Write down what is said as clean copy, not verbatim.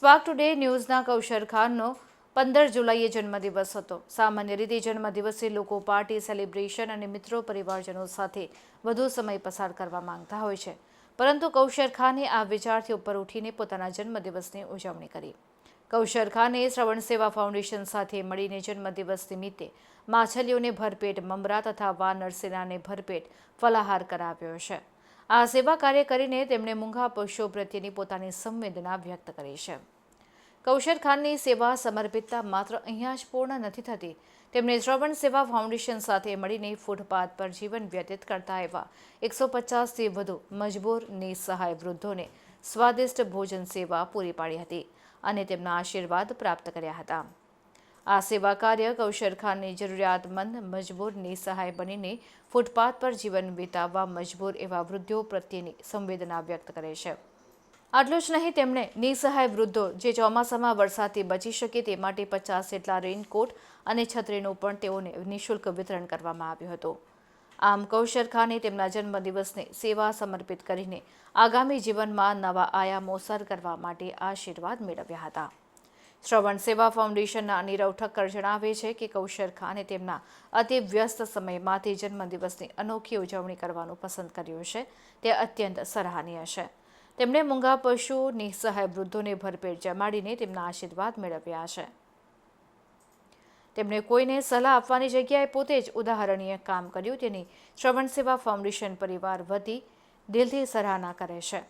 Spark today ન્યૂઝના કૌશર ખાનનો 15 જુલાઈએ જન્મદિવસ હતો। સામાન્ય રીતે જન્મદિવસે લોકો પાર્ટી, સેલિબ્રેશન અને મિત્રો પરિવારજનો સાથે વધુ સમય પસાર કરવા માંગતા હોય છે, પરંતુ કૌશર ખાને આ વિચારથી ઉપર ઉઠીને પોતાના જન્મદિવસની ઉજવણી કરી। કૌશર ખાને શ્રવણ સેવા ફાઉન્ડેશન સાથે મળીને જન્મદિવસ નિમિત્તે માછલીઓને ભરપેટ મમરા તથા વાનર સેનાને ભરપેટ ફલાહાર કરાવ્યો છે। આ સેવા કાર્ય કરીને તેમણે મૂંગા પશુઓ પ્રત્યેની પોતાની સંવેદના વ્યક્ત કરી છે। કૌશર ખાનની સેવા સમર્પિતતા માત્ર અહીંયા જ પૂર્ણ નથી થતી, તેમણે શ્રવણ સેવા ફાઉન્ડેશન સાથે મળીને ફૂટપાથ પર જીવન વ્યતીત કરતા એવા 150થી વધુ મજબૂર નિસહાય વૃદ્ધોને સ્વાદિષ્ટ ભોજન સેવા પૂરી પાડી હતી અને તેમના આશીર્વાદ પ્રાપ્ત કર્યા હતા। આ સેવા કાર્ય કૌશર ખાનની જરૂરિયાતમંદ મજબૂર નિસહાય બનીને ફૂટપાથ પર જીવન વિતાવવા મજબૂર એવા વૃદ્ધો પ્રત્યેની સંવેદના વ્યક્ત કરે છે। આટલું જ નહીં, તેમણે નિસહાય વૃદ્ધો જે ચોમાસામાં વરસાદથી બચી શકે તે માટે 50 જેટલા રેઇનકોટ અને છત્રીનું પણ તેઓને નિઃશુલ્ક વિતરણ કરવામાં આવ્યું હતું। આમ કૌશર ખાને તેમના જન્મદિવસને સેવા સમર્પિત કરીને આગામી જીવનમાં નવા આયામો સર કરવા માટે આશીર્વાદ મેળવ્યા હતા। શ્રવણ સેવા ફાઉન્ડેશનના નીરવ ઠક્કર જણાવે છે કે કૌશર ખાને તેમના અતિ વ્યસ્ત સમયમાંથી જન્મદિવસની અનોખી ઉજવણી કરવાનું પસંદ કર્યું છે, તે અત્યંત સરાહનીય છે। તેમણે મૂંગા પશુઓ, નિસહાય વૃદ્ધોને ભરપેટ જમાડીને તેમના આશીર્વાદ મેળવ્યા છે। તેમણે કોઈને સલાહ આપવાની જગ્યાએ પોતે જ ઉદાહરણીય કામ કર્યું, તેની શ્રવણ સેવા ફાઉન્ડેશન પરિવાર વતી દિલથી સરાહના કરે છે।